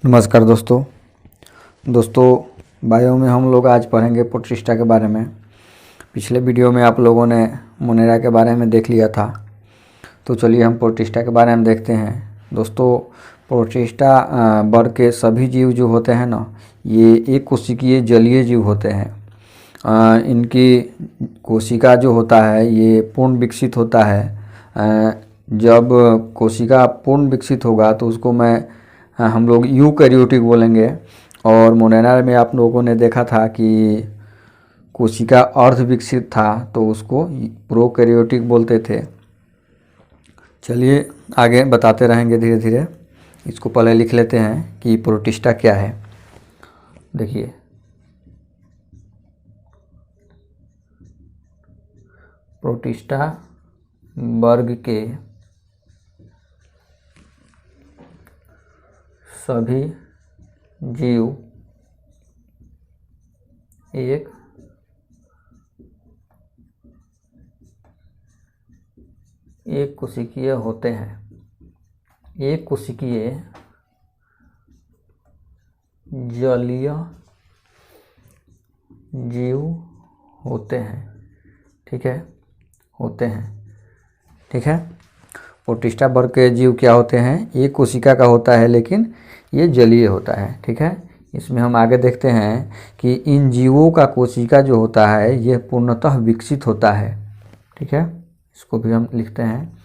नमस्कार दोस्तों बायो में हम लोग आज पढ़ेंगे प्रोटिस्टा के बारे में। पिछले वीडियो में आप लोगों ने मोनेरा के बारे में देख लिया था, तो चलिए हम प्रोटिस्टा के बारे में देखते हैं। दोस्तों, प्रोटिस्टा वर्ग के सभी जीव जो होते हैं ना, ये एक कोशिकीय जलीय जीव होते हैं। इनकी कोशिका जो होता है ये पूर्ण विकसित होता है। जब कोशिका पूर्ण विकसित होगा तो उसको हम लोग यूकैरियोटिक बोलेंगे। और मोनेरा में आप लोगों ने देखा था कि कोशिका अर्ध विकसित था तो उसको प्रोकैरियोटिक बोलते थे। चलिए आगे बताते रहेंगे धीरे धीरे। इसको पहले लिख लेते हैं कि प्रोटिस्टा क्या है। देखिए, प्रोटिस्टा वर्ग के सभी जीव एक कोशिकीय होते हैं। एक कोशिकीय जलीय जीव होते हैं। ठीक है, होते हैं। ठीक है, प्रोटिस्टा वर्ग के जीव क्या होते हैं? एक कोशिका का होता है लेकिन ये जलीय होता है। ठीक है, इसमें हम आगे देखते हैं कि इन जीवों का कोशिका जो होता है यह पूर्णतः विकसित होता है। ठीक है, इसको भी हम लिखते हैं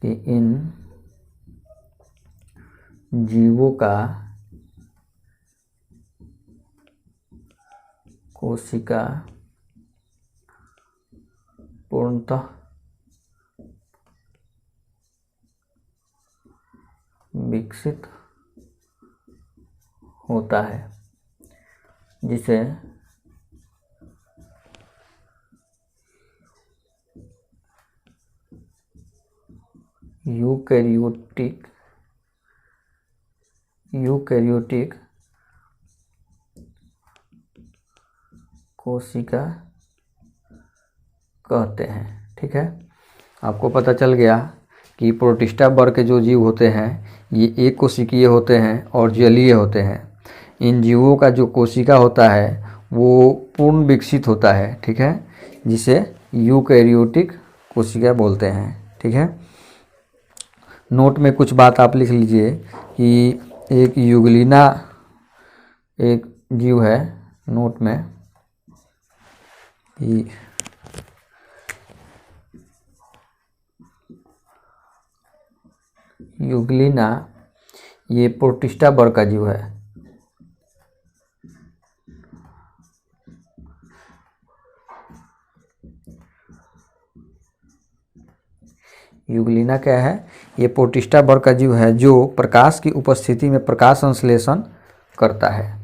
कि इन जीवों का कोशिका पूर्णतः विकसित होता है, जिसे यूकैरियोटिक कोशिका कहते हैं। ठीक है, आपको पता चल गया कि प्रोटिस्टा वर्ग के जो जीव होते हैं ये एक कोशिकीय होते हैं और जलीय होते हैं। इन जीवों का जो कोशिका होता है वो पूर्ण विकसित होता है। ठीक है, जिसे यूकैरियोटिक कोशिका बोलते हैं। ठीक है, नोट में कुछ बात आप लिख लीजिए कि एक यूग्लिना एक जीव है। नोट में कि यूग्लिना ये प्रोटिस्टा वर्ग का जीव है। यूग्लिना क्या है? ये प्रोटिस्टा वर्ग का जीव है जो प्रकाश की उपस्थिति में प्रकाश संश्लेषण करता है।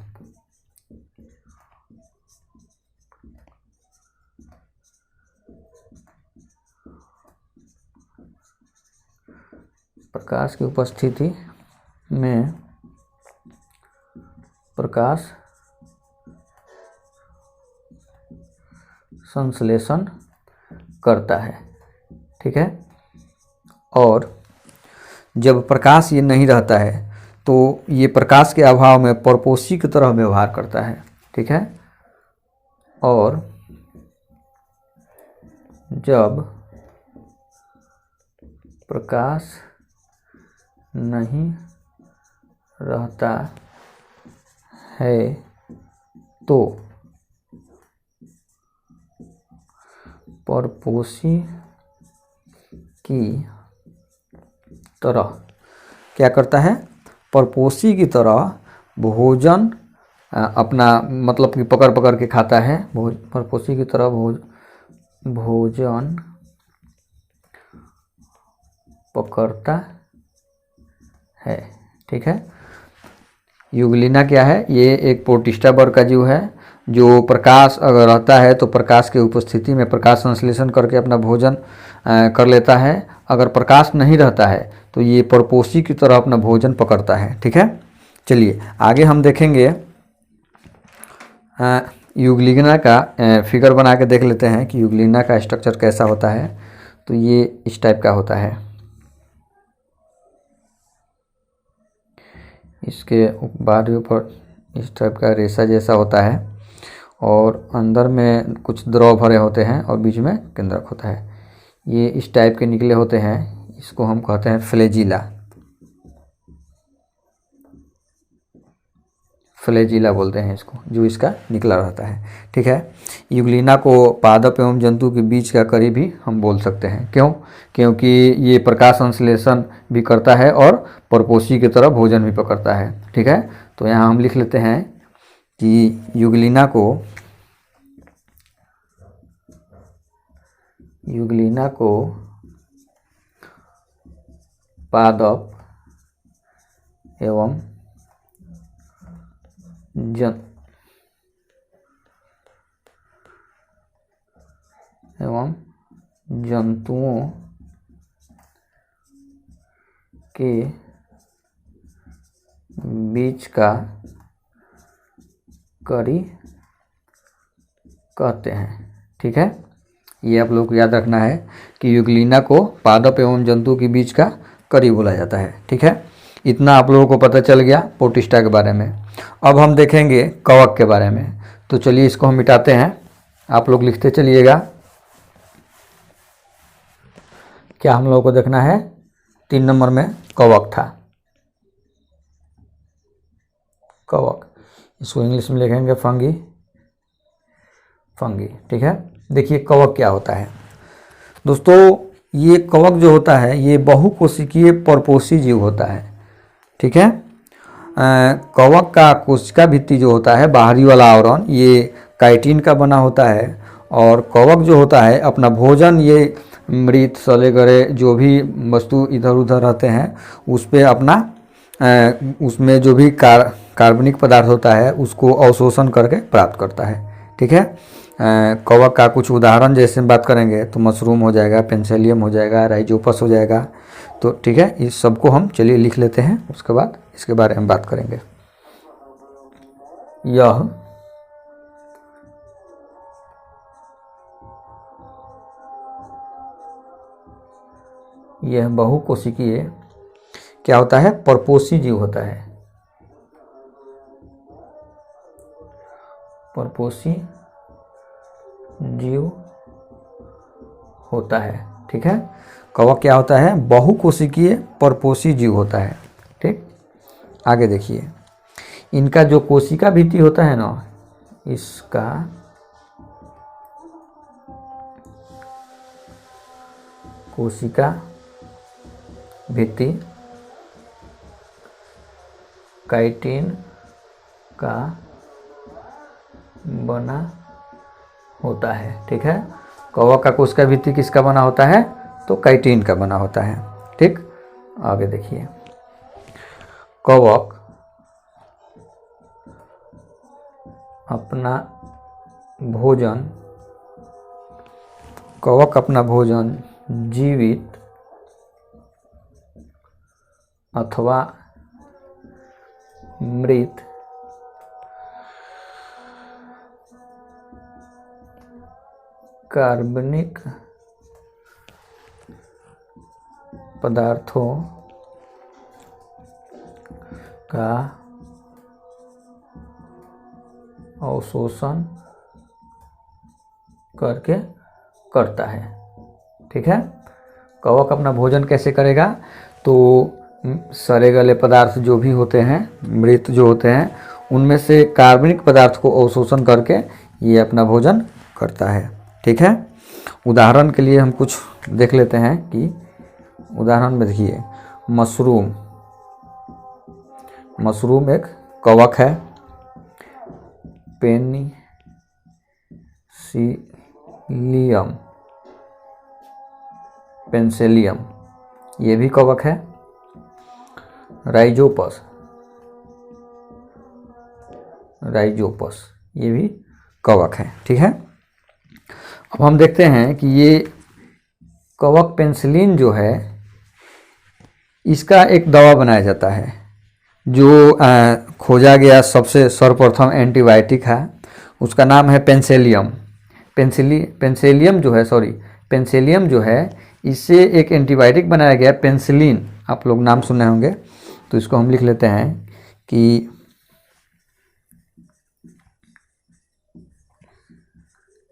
प्रकाश की उपस्थिति में प्रकाश संश्लेषण करता है। ठीक है, और जब प्रकाश ये नहीं रहता है तो ये प्रकाश के अभाव में परपोषी की तरह व्यवहार करता है। ठीक है, और जब प्रकाश नहीं रहता है तो परपोषी की तरह क्या करता है? परपोषी की तरह भोजन अपना मतलब कि पकड़ पकड़ के खाता है। परपोषी की तरह भोजन पकड़ता है। ठीक है, यूग्लिना क्या है? ये एक प्रोटिस्टा वर्ग का जीव है जो प्रकाश अगर रहता है तो प्रकाश की उपस्थिति में प्रकाश संश्लेषण करके अपना भोजन कर लेता है। अगर प्रकाश नहीं रहता है तो ये परपोषी की तरह अपना भोजन पकड़ता है। ठीक है, चलिए आगे हम देखेंगे। यूग्लिना का फिगर बना के देख लेते हैं कि यूग्लिना का स्ट्रक्चर कैसा होता है। तो ये इस टाइप का होता है। इसके बाहरी ऊपर इस टाइप का रेशा जैसा होता है और अंदर में कुछ द्रव भरे होते हैं और बीच में केंद्रक होता है। ये इस टाइप के निकले होते हैं, इसको हम कहते हैं फ्लैजिला। फ्लैजिला बोलते हैं इसको, जो इसका निकला रहता है। ठीक है, यूग्लिना को पादप एवं जंतु के बीच का करी भी हम बोल सकते हैं। क्यों? क्योंकि ये प्रकाश संश्लेषण भी करता है और परपोषी की तरह भोजन भी पकड़ता है। ठीक है, तो यहाँ हम लिख लेते हैं कि यूग्लिना को पादप एवं जंतुओं के बीच का करी कहते हैं। ठीक है, ये आप लोग को याद रखना है कि यूग्लिना को पादप एवं जंतु के बीच का करी बोला जाता है। ठीक है, इतना आप लोगों को पता चल गया प्रोटिस्टा के बारे में। अब हम देखेंगे कवक के बारे में। तो चलिए इसको हम मिटाते हैं, आप लोग लिखते चलिएगा। क्या हम लोगों को देखना है? 3 नंबर में कवक था। कवक, इसको इंग्लिश में लिखेंगे फंगी। ठीक है, देखिए कवक क्या होता है दोस्तों। ये कवक जो होता है ये बहुकोशिकीय परपोषी जीव होता है। ठीक है, कवक का कोशिका भित्ति जो होता है, बाहरी वाला आवरण, ये काइटिन का बना होता है। और कवक जो होता है अपना भोजन ये मृत, सड़े गले जो भी वस्तु इधर उधर रहते हैं उस पे अपना उसमें जो भी कार्बनिक पदार्थ होता है उसको अवशोषण करके प्राप्त करता है। ठीक है, कवक का कुछ उदाहरण जैसे बात करेंगे तो मशरूम हो जाएगा, पेंसिलियम हो जाएगा, राइजोपस हो जाएगा। तो ठीक है, इस सबको हम चलिए लिख लेते हैं, उसके बाद इसके बारे में बात करेंगे। यह बहुकोशिकीय क्या होता है? परपोषी जीव होता है। परपोषी जीव होता है। ठीक है, कवक क्या होता है? बहुकोशिकीय परपोषी जीव होता है। ठीक, आगे देखिए, इनका जो कोशिका भित्ति होता है ना, इसका कोशिका भित्ति काइटिन का बना होता है। ठीक है, कवक का कोशिका भित्ति किसका बना होता है? तो काइटिन का बना होता है। ठीक, आगे देखिए, कवक अपना भोजन जीवित अथवा मृत कार्बनिक पदार्थों का अवशोषण करके करता है। ठीक है, कवक अपना भोजन कैसे करेगा? तो सड़े गले पदार्थ जो भी होते हैं, मृत जो होते हैं, उनमें से कार्बनिक पदार्थ को अवशोषण करके ये अपना भोजन करता है। ठीक है, उदाहरण के लिए हम कुछ देख लेते हैं कि उदाहरण में देखिए, मशरूम एक कवक है। पेंसिलियम ये भी कवक है। राइजोपस ये भी कवक है। ठीक है, अब हम देखते हैं कि ये कवक पेंसिलिन जो है, इसका एक दवा बनाया जाता है जो खोजा गया सबसे सर्वप्रथम एंटीबायोटिक है। उसका नाम है पेंसिलियम। पेंसिलियम जो है इससे एक एंटीबायोटिक बनाया गया पेंसिलिन। आप लोग नाम सुने होंगे, तो इसको हम लिख लेते हैं कि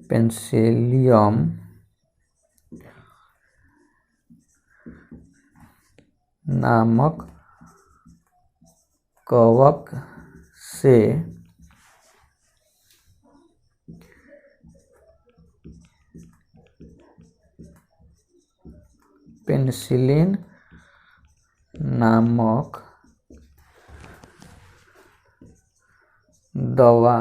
पेनिसिलियम नामक कवक से पेनिसिलिन नामक दवा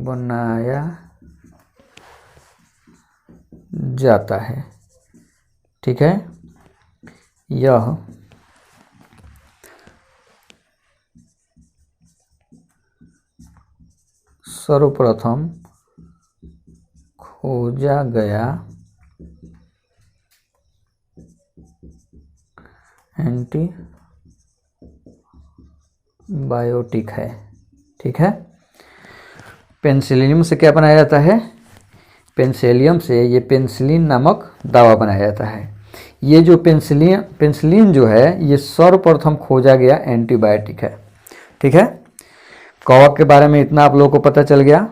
बनाया जाता है। ठीक है, यह सर्वप्रथम खोजा गया एंटीबायोटिक है। ठीक है, पेनिसिलियम से क्या बनाया जाता है? पेनिसिलियम से ये पेनिसिलिन नामक दवा बनाया जाता है। ये जो पेनिसिलिन जो है ये सर्वप्रथम खोजा गया एंटीबायोटिक है। ठीक है, कवक के बारे में इतना आप लोगों को पता चल गया।